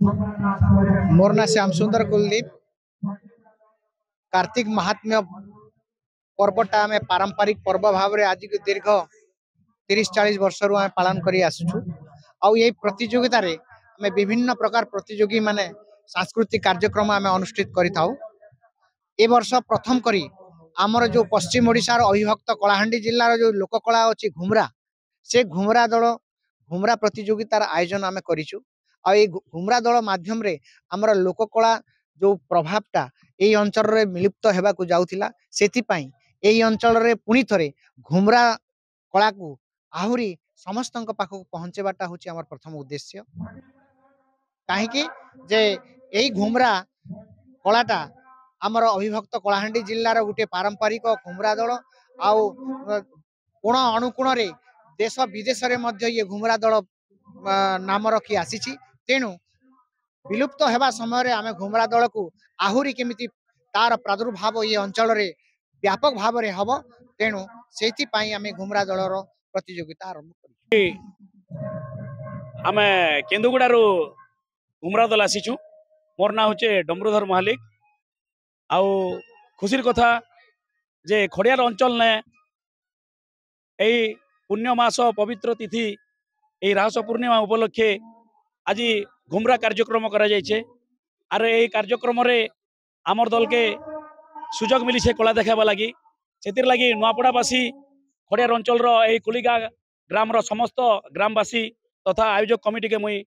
मोर ना श्याम सुंदर कुलदीप। कार्तिक महात्म्य पर्वटा आम पारंपरिक पर्व भाव में आज दीर्घ 30-40 वर्ष रु पालन कर आसुचु। आई प्रतियोगिता आम विभिन्न प्रकार प्रतियोगी माने सांस्कृतिक कार्यक्रम आम अनुष्ठित करिथाउ। ए वर्ष प्रथम करी आमर जो पश्चिम ओडिशार अविभक्त कलाहांडी जिल्लार जो लोककला अच्छी घुमरा से घुमरा दल घुमरा प्रतियोगितार आयोजन आम करिचु। आ घुमरा दल माध्यम रे आमर लोककला जो प्रभावटा यही अंचल रे विलुप्त हेबाकु जाउथिला, सेथिपाई यही अंचल रे पुणी थरे घुमरा कला को आहुरी समस्तक पाखक पहुँचेबाटा हूँ आमर प्रथम उद्देश्य। कहीं जे यही घुमरा कलाटा आमर अविभक्त कलाहांडी जिल्लार गोटे पारंपरिक घुमरा दल आउ कोण अणुकोण रे देश विदेश रे मध्य ये घुमरा दल नाम रखी आसीची। तेणु विलुप्त हेबा समय रे आमे घुमरा दल को आहुरी केमिति तार प्रादुर्भाव ये अंचल रे व्यापक भाव रे हबो, तेणु सेति पई आमे घुमरा दलर प्रतियोगिता आरंभ करी। आमे केंदुगुडारू घुमरा दल आसीचु। मोर ना होचे डमरुधर महालिक। आउ खुशीर कथा जे खड़ियार अंचल ने यही पुण्य मास पवित्र तिथि यही राहस पूर्णिमा उपलक्षे आज घुमरा कार्यक्रम करा जायछे। आर यही कार्यक्रम रे आमर दल के सुजोग मिली से कला देखाबा लगी। सेतिर लगी नुआपड़ावासी खड़ियार अंचल यही कुलिगा ग्राम रो समस्त ग्रामवासी तथा आयोजक कमिटी के मुई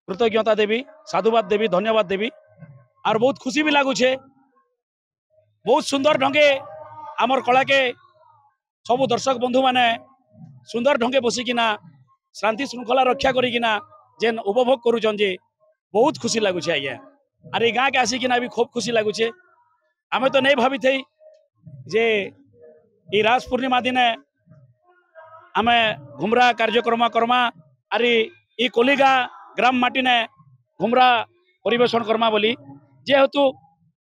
कृतज्ञता देवी, साधुवाद देवी, धन्यवाद देवी। और बहुत खुशी भी लगुचे। बहुत सुंदर ढंगे आमर कला के सबु दर्शक बंधु माने सुंदर ढंगे बसिकिना शांति श्रृंखला रक्षा करिकिना जेन उपभोग करूछन जे बहुत खुशी लगुचे आज्ञा। और ये गाँ के आसिकिना भी खूब खुशी लगुचे। आमे तो नहीं भावी थे जे ये रास पूर्णिमा दिन आमे घुमरा कार्यक्रम करमा और ये कोलिगा ग्राम माटी ने घुमरा परिवेशन करमा बोली। जेहेतु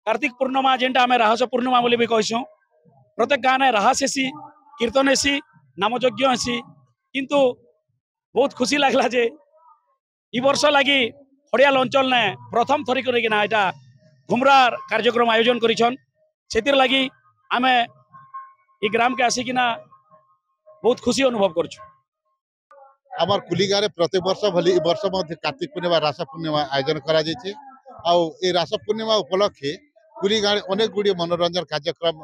कार्तिक पूर्णिमा जेनटा आमे राहस पूर्णिमा बोली भी कहूँ। प्रत्येक गाँव ने राहस हेसी, कीर्तन हेसी, नामयज्ञ हेसी। किंतु बहुत खुशी लगला जे ई वर्ष लगी खड़ियाल अंचल ने प्रथम थरी करना यहाँ घुमरा कार्यक्रम आयोजन करिछन। सेतिर लगी आमे ई ग्राम के आसिकिना बहुत खुशी अनुभव करछु। आमर कुलिगा रे प्रत्येक वर्ष भली वर्ष मध्य कार्तिक पूर्णिमा रास पूर्णिमा आयोजन करा जायछि। आउ ए रास पूर्णिमा उपलक्षे कुलिगा रे अनेक गुडी मनोरंजन कार्यक्रम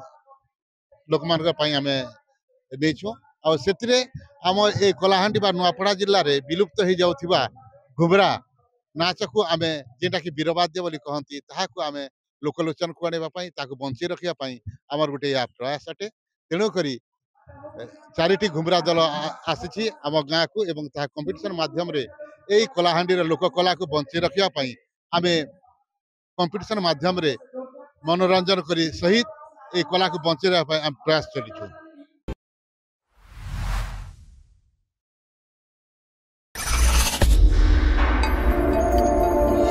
लोक मान पई आमे देछु। आउ सेतिरे आम ए कलाहांडी बा नुआपड़ा जिल्ला रे विलुप्त हो जाउथिबा घुमरा नाच को आमे जेटा कि वीरवाद्य बोली कहंती ताहाकु आमे लोकलोचन को आनेबा पई ताकु बंची रखिया पई आमर गुटे या प्रयास अटे। तेणु करी चारिटी घुमरा दल आसी आम गाँ को एवं ता कंपिटिशन माध्यम रे एई कलाहांडी लोक कला को बंची रखिया पई आमे कंपिटिशन माध्यम रे मनोरंजन करी सहित ए कला को बंची रखिया पई प्रयास चलिछु।